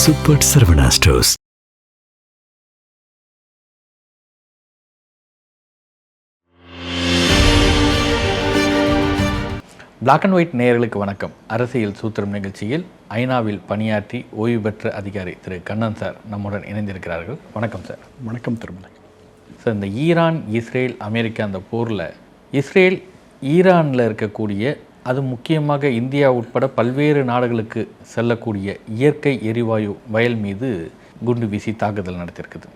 Super Saravana stores. Black and white நேயர்களுக்கு வணக்கம். அரசியல் சூத்திரம் நிகழ்ச்சியில் ஐநாவில் பணியாற்றி ஓய்வு பெற்ற அதிகாரி திரு கண்ணன் சார் நம்முடன் இணைந்திருக்கிறார்கள். வணக்கம் சார். வணக்கம் திருமலை சார். இந்த ஈரான், இஸ்ரேல், அமெரிக்கா அந்த போரில் இஸ்ரேல் ஈரானில் இருக்கக்கூடிய, அது முக்கியமாக இந்தியா உட்பட பல்வேறு நாடுகளுக்கு செல்லக்கூடிய இயற்கை எரிவாயு வயல் மீது குண்டு வீசி தாக்குதல் நடத்தியிருக்குது.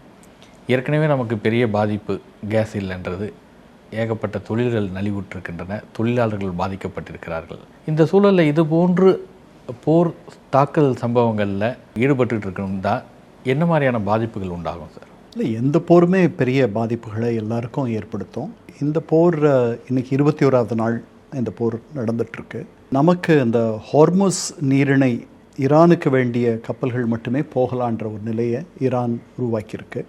ஏற்கனவே நமக்கு பெரிய பாதிப்பு கேஸ் இல்லைன்றது, ஏகப்பட்ட தொழில்கள் நலிவுற்றிருக்கின்றன, தொழிலாளர்கள் பாதிக்கப்பட்டிருக்கிறார்கள். இந்த சூழலில் இது போன்று போர் தாக்குதல் சம்பவங்களில் ஈடுபட்டு இருக்கணும்னா என்ன மாதிரியான பாதிப்புகள் உண்டாகும் சார்? இல்லை, எந்த போருமே பெரிய பாதிப்புகளை எல்லாருக்கும் ஏற்படுத்தும். இந்த போர் இன்னைக்கு 21வது நாள் இந்த போர் நடந்துகிட்ருக்கு. நமக்கு இந்த ஹார்முஸ் நீரிணை ஈரானுக்கு வேண்டிய கப்பல்கள் மட்டுமே போகலான்ற ஒரு நிலையை ஈரான் உருவாக்கியிருக்கு.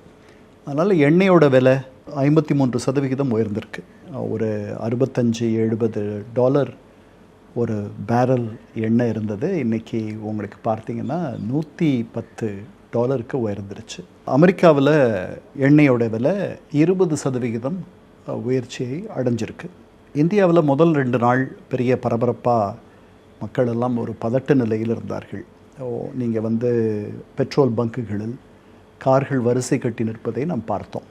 அதனால் எண்ணெயோட விலை 53% உயர்ந்திருக்கு. ஒரு $65-70 ஒரு பேரல் எண்ணெய் இருந்தது. இன்றைக்கி உங்களுக்கு பார்த்தீங்கன்னா $110 உயர்ந்துருச்சு. அமெரிக்காவில் எண்ணெயோட விலை 20% உயர்ச்சியை அடைஞ்சிருக்கு. இந்தியாவில் முதல் 2 நாள் பெரிய பரபரப்பாக மக்கள் எல்லாம் ஒரு பதட்ட நிலையில் இருந்தார்கள். நீங்கள் பெட்ரோல் பங்குகளில் கார்கள் வரிசை கட்டி நிற்பதை நாம் பார்த்தோம்.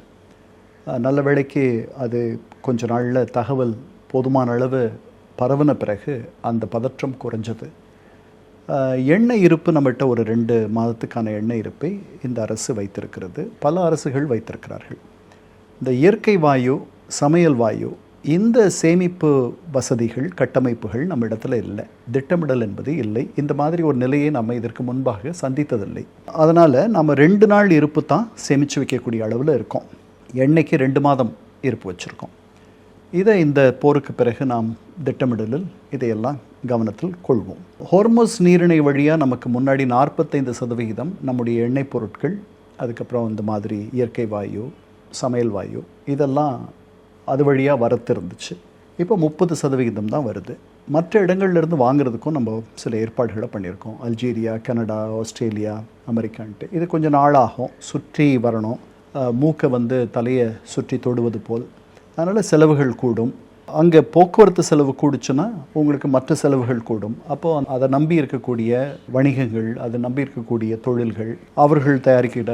நல்ல வேளைக்கு அது கொஞ்ச நாளில் தகவல் போதுமான அளவு பரவின பிறகு அந்த பதற்றம் குறைஞ்சது. எண்ணெய் இருப்பு நம்மகிட்ட ஒரு 2 மாதத்துக்கான எண்ணெய் இருப்பை இந்த அரசு வைத்திருக்கிறது. பல அரசுகள் வைத்திருக்கிறார்கள். இந்த இயற்கை வாயு, சமையல் வாயு, இந்த சேமிப்பு வசதிகள், கட்டமைப்புகள் நம்ம இடத்துல இல்லை. திட்டமிடல் என்பது இல்லை. இந்த மாதிரி ஒரு நிலையை நம்ம இதற்கு முன்பாக சந்தித்ததில்லை. அதனால் நம்ம 2 நாள் இருப்பு தான் சேமித்து வைக்கக்கூடிய அளவில் இருக்கோம். எண்ணெய்க்கு 2 மாதம் இருப்பு வச்சுருக்கோம். இதை இந்த போருக்கு பிறகு நாம் திட்டமிடலில் இதையெல்லாம் கவனத்தில் கொள்வோம். ஹார்முஸ் நீரிணை வழியாக நமக்கு முன்னாடி 45% நம்முடைய எண்ணெய் பொருட்கள், அதுக்கப்புறம் இந்த மாதிரி இயற்கை வாயு, சமையல் வாயு, இதெல்லாம் அது வழியாக வரத்து இருந்துச்சு. இப்போ 30% தான் வருது. மற்ற இடங்கள்லேருந்து வாங்குறதுக்கும் நம்ம சில ஏற்பாடுகளை பண்ணியிருக்கோம். அல்ஜீரியா, கனடா, ஆஸ்திரேலியா, அமெரிக்கான்ட்டு. இது கொஞ்சம் நாளாகும், சுற்றி வரணும். மூக்கை தலையை சுற்றி தொடுவது போல். அதனால் செலவுகள் கூடும். அங்கே போக்குவரத்து செலவு கூடுச்சுன்னா உங்களுக்கு மற்ற செலவுகள் கூடும். அப்போது அதை நம்பி இருக்கக்கூடிய வணிகங்கள், அதை நம்பி இருக்கக்கூடிய தொழில்கள், அவர்கள் தயாரிக்கிற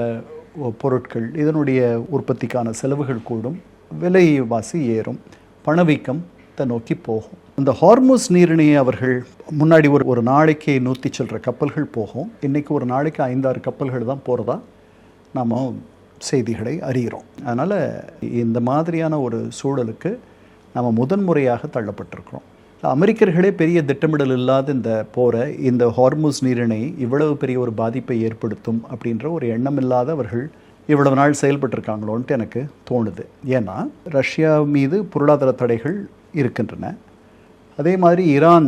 பொருட்கள், இதனுடைய உற்பத்திக்கான செலவுகள் கூடும். விலைவாசி ஏறும், பணவீக்கத்தை நோக்கி போகும். இந்த ஹார்முஸ் நீரிணையை அவர்கள் முன்னாடி ஒரு நாளைக்கு 100 சில்லற கப்பல்கள் போகும். இன்றைக்கி ஒரு நாளைக்கு 5-6 கப்பல்கள் தான் போகிறதா நாம் செய்திகளை அறிகிறோம். அதனால் இந்த மாதிரியான ஒரு சூழலுக்கு நம்ம முதன்முறையாக தள்ளப்பட்டிருக்கிறோம். அமெரிக்கர்களே பெரிய திட்டமிடல் இல்லாத இந்த போரை, இந்த ஹார்முஸ் நீரிணை இவ்வளவு பெரிய ஒரு பாதிப்பை ஏற்படுத்தும் அப்படின்ற ஒரு எண்ணம் இல்லாத அவர்கள் இவ்வளவு நாள் செயல்பட்டிருக்காங்களோன்ட்டு எனக்கு தோணுது. ஏன்னா ரஷ்யா மீது பொருளாதார தடைகள் இருக்கின்றன. அதே மாதிரி ஈரான்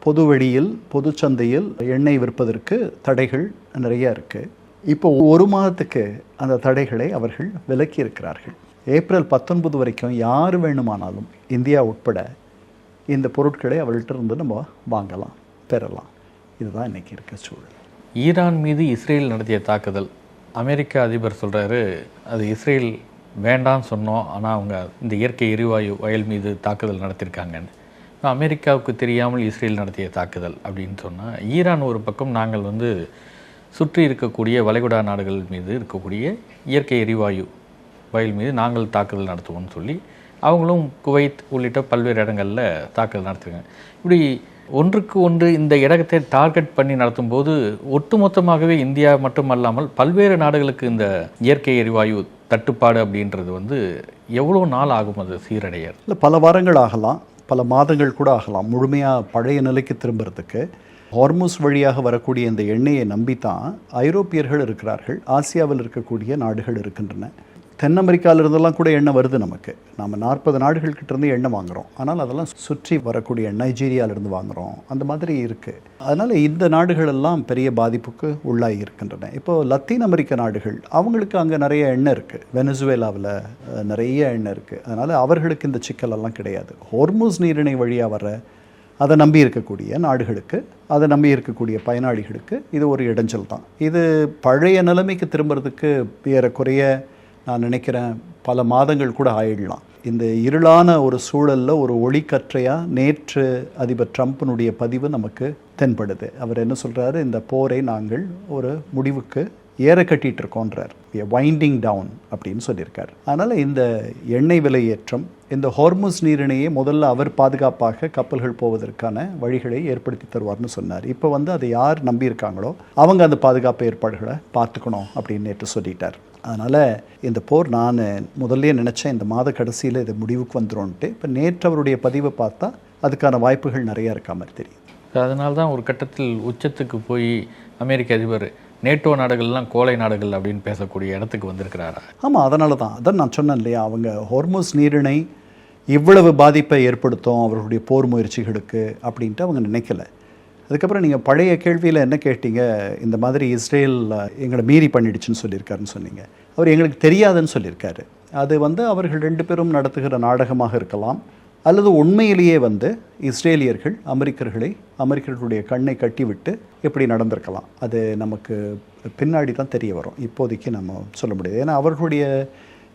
பொது வெளியில், பொது சந்தையில் எண்ணெய் விற்பதற்கு தடைகள் நிறையா இருக்குது. இப்போ 1 மாதத்துக்கு அந்த தடைகளை அவர்கள் விலக்கி இருக்கிறார்கள். ஏப்ரல் 19 வரைக்கும் யார் வேணுமானாலும், இந்தியா உட்பட, இந்த பொருட்களை அவர்கள்ட்ட இருந்து நம்ம வாங்கலாம், பெறலாம். இதுதான் இன்றைக்கி இருக்க சூழல். ஈரான் மீது இஸ்ரேல் நடத்திய தாக்குதல், அமெரிக்க அதிபர் சொல்கிறாரு அது இஸ்ரேல் வேண்டான்னு சொன்னோம், ஆனால் அவங்க இந்த இயற்கை எரிவாயு வயல் மீது தாக்குதல் நடத்தியிருக்காங்கன்னு. அமெரிக்காவுக்கு தெரியாமல் இஸ்ரேல் நடத்திய தாக்குதல் அப்படின்னு சொன்னால், ஈரான் ஒரு பக்கம் நாங்கள் சுற்றி இருக்கக்கூடிய வளைகுடா நாடுகள் மீது இருக்கக்கூடிய இயற்கை எரிவாயு வயல் மீது நாங்கள் தாக்குதல் நடத்துவோம்னு சொல்லி அவங்களும் குவைத் உள்ளிட்ட பல்வேறு இடங்களில் தாக்குதல் நடத்துகிறாங்க. இப்படி ஒன்றுக்கு ஒன்று இந்த இடத்தை டார்கெட் பண்ணி நடத்தும் போது ஒட்டுமொத்தமாகவே இந்தியா மட்டுமல்லாமல் பல்வேறு நாடுகளுக்கு இந்த இயற்கை எரிவாயு தட்டுப்பாடு அப்படின்றது எவ்வளோ நாள் ஆகும் அது சீரடைய? இல்லை, பல வாரங்கள் ஆகலாம், பல மாதங்கள் கூட ஆகலாம் முழுமையாக பழைய நிலைக்கு திரும்புறதுக்கு. ஹார்முஸ் வழியாக வரக்கூடிய இந்த எண்ணெயை நம்பித்தான் ஐரோப்பியர்கள் இருக்கிறார்கள், ஆசியாவில் இருக்கக்கூடிய நாடுகள் இருக்கின்றன. தென் அமெரிக்காவிலிருந்தெல்லாம் கூட எண்ணெய் வருது நமக்கு. நம்ம 40 நாடுகள்கிட்டேருந்து எண்ணெய் வாங்குகிறோம். ஆனால் அதெல்லாம் சுற்றி வரக்கூடிய நைஜீரியாவிலிருந்து வாங்குகிறோம். அந்த மாதிரி இருக்குது. அதனால் இந்த நாடுகளெல்லாம் பெரிய பாதிப்புக்கு உள்ளாகி இருக்கின்றன. இப்போது லத்தீன் அமெரிக்க நாடுகள், அவங்களுக்கு அங்கே நிறைய எண்ணெய் இருக்குது. வெனிசுவேலாவில் நிறைய எண்ணெய் இருக்குது. அதனால் அவர்களுக்கு இந்த சிக்கலெல்லாம் கிடையாது. ஹார்முஸ் நீரிணை வழியாக வர அதை நம்பி இருக்கக்கூடிய நாடுகளுக்கு, அதை நம்பி இருக்கக்கூடிய பயனாளிகளுக்கு இது ஒரு இடைஞ்சல் தான். இது பழைய நிலைமைக்கு திரும்புறதுக்கு ஏறக்குறைய நான் நினைக்கிறேன் பல மாதங்கள் கூட ஆயிடலாம். இந்த இருளான ஒரு சூழலில் ஒரு ஒளிக்கற்றையாக நேற்று அதிபர் ட்ரம்ப்பினுடைய பதிவு நமக்கு தென்படுது. அவர் என்ன சொல்கிறாரு, இந்த போரை நாங்கள் ஒரு முடிவுக்கு ஏற கட்டிகிட்டு இருக்கோன்றார், வைண்டிங் டவுன் அப்படின்னு சொல்லியிருக்கார். அதனால் இந்த எண்ணெய் விலை ஏற்றம், இந்த ஹார்முஸ் நீரிணையை முதல்ல அவர் பாதுகாப்பாக கப்பல்கள் போவதற்கான வழிகளை ஏற்படுத்தி தருவார்னு சொன்னார். இப்போ அதை யார் நம்பியிருக்காங்களோ அவங்க அந்த பாதுகாப்பு ஏற்பாடுகளை பார்த்துக்கணும் அப்படின்னு நேற்று சொல்லிட்டார். அதனால் இந்த போர் நான் முதல்ல நினச்சேன் இந்த மாத கடைசியில் இது முடிவுக்கு வந்துடும்ன்ட்டு. இப்போ நேற்று அவருடைய பதிவை பார்த்தா அதுக்கான வாய்ப்புகள் நிறையா இருக்கா மாதிரி தெரியுது. அதனால தான் ஒரு கட்டத்தில் உச்சத்துக்கு போய் அமெரிக்க அதிபர் நேட்டோ நாடுகள்லாம் கோலை நாடுகள் அப்படின்னு பேசக்கூடிய இடத்துக்கு வந்திருக்கிறாரா? ஆமாம், அதனால தான் அதான் நான் சொன்னேன் இல்லையா, அவங்க ஹார்முஸ் நீரிணை இவ்வளவு பாதிப்பை ஏற்படுத்தும் அவர்களுடைய போர் முயற்சிகளுக்கு அப்படின்ட்டு அவங்க நினைக்கல. அதுக்கப்புறம் நீங்கள் பழைய கேள்வியில் என்ன கேட்டீங்க, இந்த மாதிரி இஸ்ரேல் எங்களை மீறி பண்ணிடுச்சுன்னு சொல்லியிருக்காருன்னு சொன்னீங்க. அவர் எங்களுக்கு தெரியாதுன்னு சொல்லியிருக்காரு. அது அவர்கள் 2 பேரும் நடத்துகிற நாடகமாக இருக்கலாம், அல்லது உண்மையிலேயே இஸ்ரேலியர்கள் அமெரிக்கர்களுடைய கண்ணை கட்டிவிட்டு எப்படி நடந்திருக்கலாம். அது நமக்கு பின்னாடி தான் தெரிய வரும், இப்போதைக்கு நம்ம சொல்ல முடியாது. ஏன்னா அவர்களுடைய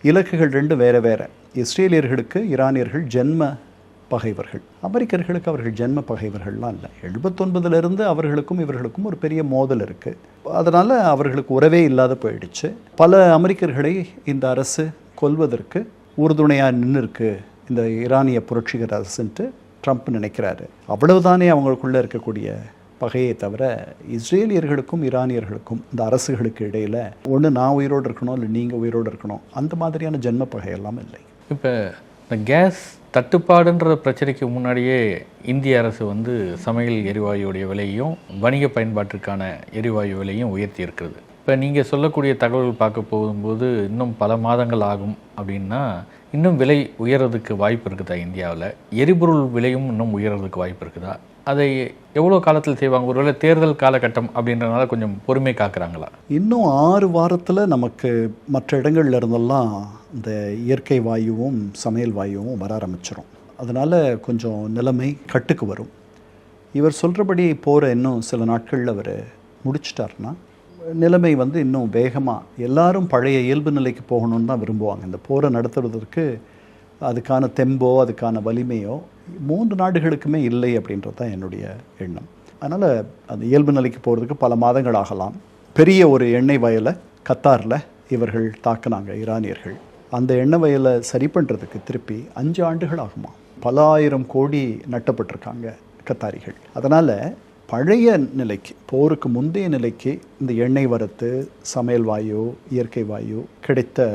இலக்குகள் 2 வேறு வேறு. இஸ்ரேலியர்களுக்கு ஈரானியர்கள் ஜென்ம பகைவர்கள், அமெரிக்கர்களுக்கு அவர்கள் ஜென்ம பகைவர்கள்லாம் இல்லை. 79 அவர்களுக்கும் இவர்களுக்கும் ஒரு பெரிய மோதல் இருக்குது. அதனால் அவர்களுக்கு உறவே இல்லாத போயிடுச்சு. பல அமெரிக்கர்களை இந்த அரசு கொல்வதற்கு உறுதுணையாக நின்று இருக்கு இந்த ஈரானிய புரட்சிகர அரசுன்ட்டு ட்ரம்ப் நினைக்கிறாரு. அவ்வளவுதானே அவங்களுக்குள்ளே இருக்கக்கூடிய பகையை தவிர இஸ்ரேலியர்களுக்கும் ஈரானியர்களுக்கும் இந்த அரசுகளுக்கு இடையில் ஒன்று நான் உயிரோடு இருக்கணும் இல்லை நீங்கள் உயிரோடு இருக்கணும் அந்த மாதிரியான ஜென்ம பகையெல்லாம் இல்லை. இப்போ இந்த கேஸ் தட்டுப்பாடுன்ற பிரச்சனைக்கு முன்னாடியே இந்திய அரசு சமையல் எரிவாயுடைய விலையும் வணிக பயன்பாட்டிற்கான எரிவாயு விலையும் உயர்த்தி இருக்கிறது. இப்போ நீங்கள் சொல்லக்கூடிய தகவல்கள் பார்க்க போகும்போது இன்னும் பல மாதங்கள் ஆகும் அப்படின்னா இன்னும் விலை உயர்றதுக்கு வாய்ப்பு இருக்குதா? இந்தியாவில் எரிபொருள் விலையும் இன்னும் உயர்றதுக்கு வாய்ப்பு இருக்குதா? அதை எவ்வளோ காலத்தில் செய்வாங்க? ஒருவேளை தேர்தல் காலகட்டம் அப்படின்றனால கொஞ்சம் பொறுமை காக்குறாங்களா? இன்னும் 6 வாரத்தில் நமக்கு மற்ற இடங்கள்ல இருந்தெல்லாம் இந்த இயற்கை வாயுவும் சமையல் வாயுவும் வர ஆரம்பிச்சிடும். அதனால் கொஞ்சம் நிலைமை கட்டுக்கு வரும். இவர் சொல்கிறபடி போகிற இன்னும் சில நாட்களில் அவர் முடிச்சிட்டாருன்னா நிலைமை இன்னும் வேகமாக எல்லாரும் பழைய இயல்பு நிலைக்கு போகணுன்னு தான் விரும்புவாங்க. இந்த போரை நடத்துவதற்கு அதுக்கான தெம்போ அதுக்கான வலிமையோ 3 நாடுகளுக்குமே இல்லை அப்படின்றது தான் என்னுடைய எண்ணம். அதனால் அந்த இயல்பு நிலைக்கு போகிறதுக்கு பல மாதங்கள் ஆகலாம். பெரிய ஒரு எண்ணெய் வயலை கத்தாரில் இவர்கள் தாக்குனாங்க ஈரானியர்கள். அந்த எண்ணெய் வயலை சரி பண்ணுறதுக்கு திருப்பி 5 ஆண்டுகள் ஆகுமா. பல ஆயிரம் கோடி நட்டப்பட்டிருக்காங்க கத்தாரிகள். அதனால் பழைய நிலைக்கு, போருக்கு முந்தைய நிலைக்கு இந்த எண்ணெய் வரத்து, சமையல் வாயு, இயற்கை வாயு கிடைத்த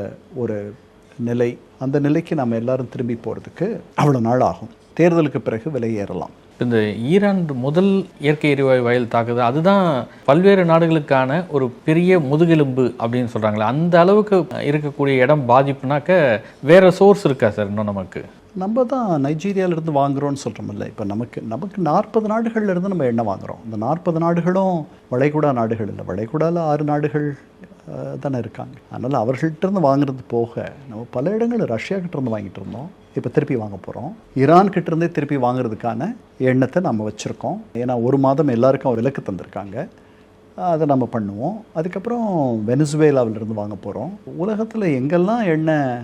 ஒரு நிலை, அந்த நிலைக்கு நம்ம எல்லாரும் திரும்பி போகிறதுக்கு அவ்வளோ நாள் ஆகும். தேர்தலுக்கு பிறகு விலை ஏறலாம். இந்த ஈரான் முதல் இயற்கை எரிவாயு வயல் தாக்குது, அதுதான் பல்வேறு நாடுகளுக்கான ஒரு பெரிய முதுகெலும்பு அப்படின்னு சொல்கிறாங்களே, அந்த அளவுக்கு இருக்கக்கூடிய இடம் பாதிப்புனாக்க வேறு சோர்ஸ் இருக்கா சார்? இன்னும் நம்ம தான் நைஜீரியாவிலேருந்து வாங்குகிறோன்னு சொல்கிறோமில்ல. இப்போ நமக்கு 40 நாடுகள்லேருந்து நம்ம எண்ணெய் வாங்குகிறோம். இந்த 40 நாடுகளும் வளைகுடா நாடுகள் இல்லை. வளைகுடாவில் 6 நாடுகள் தானே இருக்காங்க. அதனால் அவர்கள்ட்டேருந்து வாங்குறது போக நம்ம பல இடங்கள் ரஷ்யாக்கிட்டேருந்து வாங்கிட்டு இருந்தோம், இப்போ திருப்பி வாங்க போகிறோம். ஈரான்கிட்டேருந்தே திருப்பி வாங்குறதுக்கான எண்ணத்தை நம்ம வச்சுருக்கோம். ஏன்னா 1 மாதம் எல்லாருக்கும் விலக்கு தந்திருக்காங்க, அதை நம்ம பண்ணுவோம். அதுக்கப்புறம் வெனிசுவேலாவிலேருந்து வாங்க போகிறோம். உலகத்தில் எங்கெல்லாம் எண்ணெய்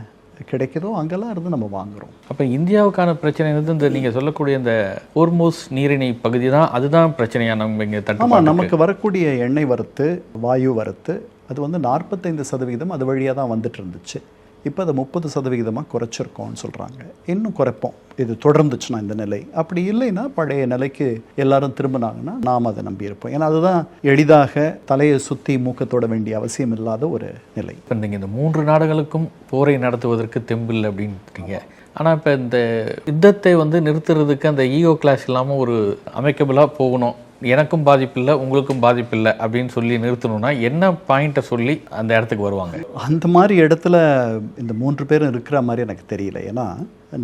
கிடைக்குதோ அங்கெல்லாம் இருந்து நம்ம வாங்குகிறோம். அப்போ இந்தியாவுக்கான பிரச்சனை இந்த நீங்கள் சொல்லக்கூடிய இந்த ஹோர்முஸ் நீரிணை பகுதி தான், அதுதான் பிரச்சனையா? நம்ம இங்கே ஆமாம், நமக்கு வரக்கூடிய எண்ணெய் வரத்து, வாயு வரத்து அது 45% அது வழியாக தான் வந்துட்டு இருந்துச்சு. இப்போ அதை 30% குறைச்சிருக்கோம்னு சொல்கிறாங்க. இன்னும் குறைப்போம் இது தொடர்ந்துச்சுன்னா இந்த நிலை. அப்படி இல்லைன்னா பழைய நிலைக்கு எல்லாரும் திரும்பினாங்கன்னா நாம் அதை நம்பியிருப்போம். ஏன்னா அதுதான் எளிதாக தலையை சுற்றி மூக்கத்தோட வேண்டிய அவசியம் இல்லாத ஒரு நிலை. இப்போ நீங்கள் இந்த 3 நாடுகளுக்கும் போரை நடத்துவதற்கு தெம்பில்லை அப்படின்ட்டீங்க. ஆனால் இப்போ இந்த யுத்தத்தை நிறுத்துறதுக்கு அந்த ஈகோ கிளாஷ் இல்லாமல் ஒரு அமைக்கபிளாக போகணும், எனக்கும் பாதிப்பில்லை உங்களுக்கும் பாதிப்பில்லை அப்படின்னு சொல்லி நிறுத்தணும்னா என்ன பாயிண்ட்டை சொல்லி அந்த இடத்துக்கு வருவாங்க? அந்த மாதிரி இடத்துல இந்த 3 பேரும் இருக்கிற மாதிரி எனக்கு தெரியல. ஏன்னா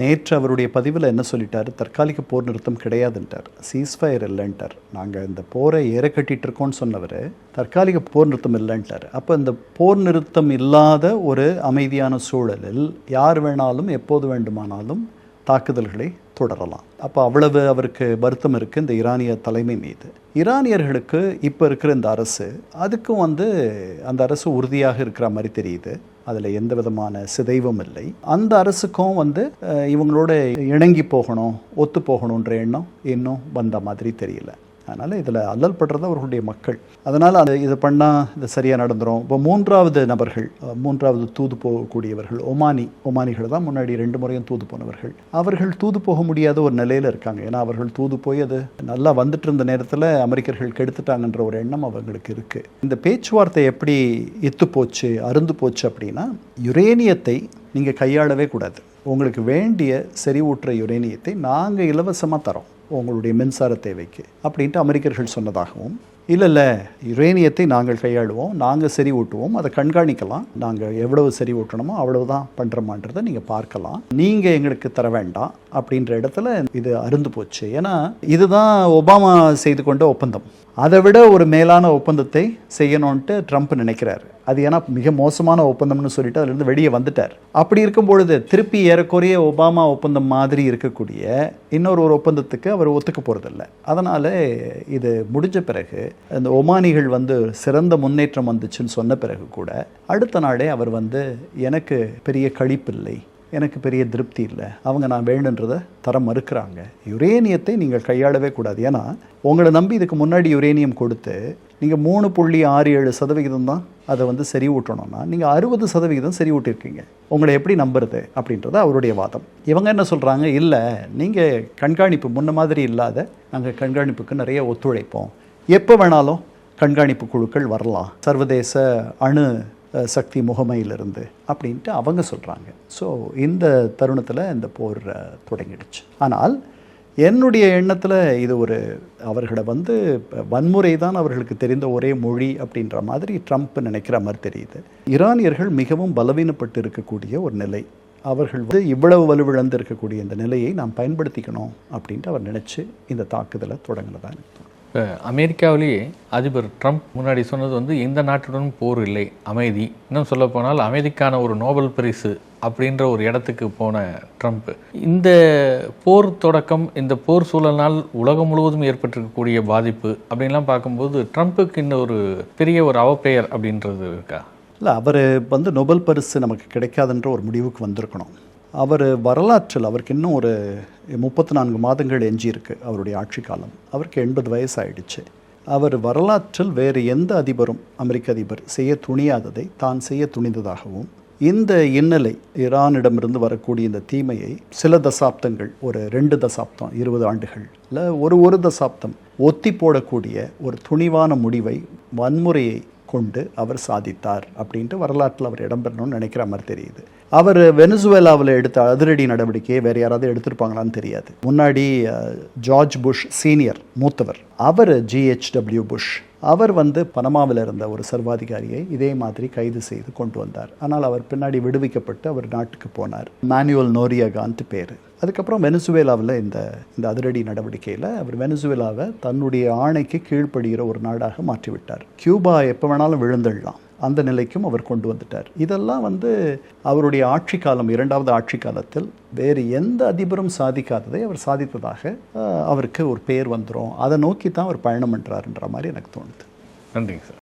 நேற்று அவருடைய பதிவில் என்ன சொல்லிட்டார், தற்காலிக போர் நிறுத்தம் கிடையாதுன்ட்டார், சீஸ்ஃபயர் இல்லைன்ட்டார். நாங்கள் இந்த போரை ஏற கட்டிகிட்டு இருக்கோம்னு சொன்னவர் தற்காலிக போர் நிறுத்தம் இல்லைன்ட்டார். அப்போ இந்த போர் நிறுத்தம் இல்லாத ஒரு அமைதியான சூழலில் யார் வேணாலும் எப்போது வேண்டுமானாலும் தாக்குதல்களை தொடரலாம். அப்போ அவ்வளவு அவருக்கு வருத்தம் இருக்குது இந்த ஈரானிய தலைமை மீது. ஈரானியர்களுக்கு இப்போ இருக்கிற இந்த அரசு, அதுக்கும் அந்த அரசு உறுதியாக இருக்கிற மாதிரி தெரியுது. அதில் எந்த விதமான சிதைவும் இல்லை. அந்த அரசுக்கும் இவங்களோட இணங்கி போகணும், ஒத்து போகணுன்ற எண்ணம் இன்னும் வந்த மாதிரி தெரியல. அதனால் இதில் அல்லல் படுறது அவர்களுடைய மக்கள். அதனால் இதை பண்ணால் இது சரியாக நடந்துடும். இப்போ மூன்றாவது தூது போகக்கூடியவர்கள் ஒமானிகள் தான் முன்னாடி 2 முறையும் தூது போனவர்கள். அவர்கள் தூது போக முடியாத ஒரு நிலையில் இருக்காங்க. ஏன்னா அவர்கள் தூது போய் அது நல்லா வந்துட்டு இருந்த நேரத்தில் அமெரிக்கர்கள் கெடுத்துட்டாங்கன்ற ஒரு எண்ணம் அவங்களுக்கு இருக்குது. இந்த பேச்சுவார்த்தை எப்படி அருந்து போச்சு அப்படின்னா, யுரேனியத்தை நீங்கள் கையாளவே கூடாது. உங்களுக்கு வேண்டிய செறிவூற்ற யுரேனியத்தை நாங்கள் இலவசமாக தரோம் உங்களுடைய மின்சார தேவைக்கு அப்படின்ட்டு அமெரிக்கர்கள் சொன்னதாகவும், இல்லை யுரேனியத்தை நாங்கள் கையாளுவோம், நாங்கள் செறிவூட்டுவோம், அதை கண்காணிக்கலாம், நாங்கள் எவ்வளவு செறிவூட்டணுமோ அவ்வளவுதான் பண்ணுறோமான்றதை நீங்கள் பார்க்கலாம், நீங்கள் எங்களுக்கு தர வேண்டாம் அப்படின்ற இடத்துல இது அருந்து போச்சு. ஏன்னா இதுதான் ஒபாமா செய்து கொண்ட ஒப்பந்தம். அதை விட ஒரு மேலான ஒப்பந்தத்தை செய்யணும்ன்ட்டு ட்ரம்ப் நினைக்கிறாரு. அது ஏன்னா மிக மோசமான ஒப்பந்தம்னு சொல்லிட்டு அதுலேருந்து வெளியே வந்துட்டார். அப்படி இருக்கும் பொழுது திருப்பி ஏறக்குறைய ஒபாமா ஒப்பந்தம் மாதிரி இருக்கக்கூடிய இன்னொரு ஒப்பந்தத்துக்கு அவர் ஒத்துக்க போகிறதில்ல. அதனால் இது முடிஞ்ச பிறகு இந்த ஒமானிகள் சிறந்த முன்னேற்றம் வந்துச்சுன்னு சொன்ன பிறகு கூட அடுத்த நாளே அவர் எனக்கு பெரிய களிப்பில்லை, எனக்கு பெரிய திருப்தி இல்லை, அவங்க நான் வேணுன்றதை தர மறுக்கிறாங்க, யுரேனியத்தை நீங்கள் கையாளவே கூடாது. ஏன்னா உங்களை நம்பி இதுக்கு முன்னாடி யுரேனியம் கொடுத்து நீங்கள் 3.67% தான் அதை செறிவூட்டணும்னா நீங்கள் 60% செறிவூட்டிருக்கீங்க. உங்களை எப்படி நம்புறது அப்படின்றது அவருடைய வாதம். இவங்க என்ன சொல்கிறாங்க, இல்லை நீங்கள் கண்காணிப்பு முன்ன மாதிரி இல்லாத, நாங்கள் கண்காணிப்புக்கு நிறைய ஒத்துழைப்போம், எப்போ வேணாலும் கண்காணிப்பு குழுக்கள் வரலாம் சர்வதேச அணு சக்தி முகமையிலிருந்து அப்படின்ட்டு அவங்க சொல்கிறாங்க. ஸோ இந்த தருணத்தில் இந்த போர் தொடங்கிடுச்சு. ஆனால் என்னுடைய எண்ணத்தில் இது அவர்களை வன்முறை தான் அவர்களுக்கு தெரிந்த ஒரே மொழி அப்படின்ற மாதிரி ட்ரம்ப் நினைக்கிற மாதிரி தெரியுது. ஈரானியர்கள் மிகவும் பலவீனப்பட்டு இருக்கக்கூடிய ஒரு நிலை, அவர்கள் இவ்வளவு வலுவிழந்து இருக்கக்கூடிய இந்த நிலையை நாம் பயன்படுத்திக்கணும் அப்படின்ட்டு அவர் நினச்சி இந்த தாக்குதலை தொடங்கினதா எனக்கு தோணுது. இப்போ அமெரிக்காவிலேயே அதிபர் ட்ரம்ப் முன்னாடி சொன்னது எந்த நாட்டுடனும் போர் இல்லை, அமைதி, இன்னும் சொல்லப்போனால் அமைதிக்கான ஒரு நோபல் பரிசு அப்படின்ற ஒரு இடத்துக்கு போன ட்ரம்ப், இந்த போர் தொடக்கம், இந்த போர் சூழலினால் உலகம் முழுவதும் ஏற்பட்டிருக்கக்கூடிய பாதிப்பு அப்படின்லாம் பார்க்கும்போது ட்ரம்ப்புக்கு இன்னும் ஒரு பெரிய ஒரு அவப்பெயர் அப்படின்றது இருக்கா? இல்லை, அவர் நோபல் பரிசு நமக்கு கிடைக்காதுன்ற ஒரு முடிவுக்கு வந்திருக்கணும். அவர் வரலாற்றில் அவருக்கு இன்னும் ஒரு 34 மாதங்கள் எஞ்சியிருக்கு அவருடைய ஆட்சி காலம். அவருக்கு 80 வயசு ஆயிடுச்சு. அவர் வரலாற்றில் வேறு எந்த அதிபரும், அமெரிக்க அதிபர் செய்ய துணியாததை தான் செய்ய துணிந்ததாகவும், இந்த இன்னலை ஈரானிடமிருந்து வரக்கூடிய இந்த தீமையை சில தசாப்தங்கள், ஒரு 2 தசாப்தம் 20 ஆண்டுகள் இல்லை ஒரு தசாப்தம் ஒத்தி போடக்கூடிய ஒரு துணிவான முடிவை, வன்முறையை கொண்டு அவர் சாதித்தார் அப்படின்ட்டு வரலாற்றில் அவர் இடம்பெறணும்னு நினைக்கிற மாதிரி தெரியுது. அவர் வெனிசுவேலாவில் எடுத்த அதிரடி நடவடிக்கையை வேறு யாராவது எடுத்திருப்பாங்களான்னு தெரியாது. முன்னாடி ஜார்ஜ் புஷ் சீனியர், மூத்தவர், அவர் GHW புஷ், அவர் பனமாவில் இருந்த ஒரு சர்வாதிகாரியை இதே மாதிரி கைது செய்து கொண்டு வந்தார். ஆனால் அவர் பின்னாடி விடுவிக்கப்பட்டு அவர் நாட்டுக்கு போனார். மேனுவல் நோரியகான்ட்டு பேர். அதுக்கப்புறம் வெனிசுவேலாவில் இந்த அதிரடி நடவடிக்கையில் அவர் வெனிசுவேலாவை தன்னுடைய ஆணைக்கு கீழ்ப்படுகிற ஒரு நாடாக மாற்றிவிட்டார். கியூபா எப்போ வேணாலும் விழுந்துடலாம், அந்த நிலைக்கும் அவர் கொண்டு வந்துட்டார். இதெல்லாம் அவருடைய ஆட்சி காலம், 2வது ஆட்சி காலத்தில் வேறு எந்த அதிபரும் சாதிக்காததை அவர் சாதித்ததாக அவருக்கு ஒரு பேர் வந்துடும். அதை நோக்கி தான் அவர் பயணம் பண்ணுறாருன்ற மாதிரி எனக்கு தோணுது. நன்றிங்க சார்.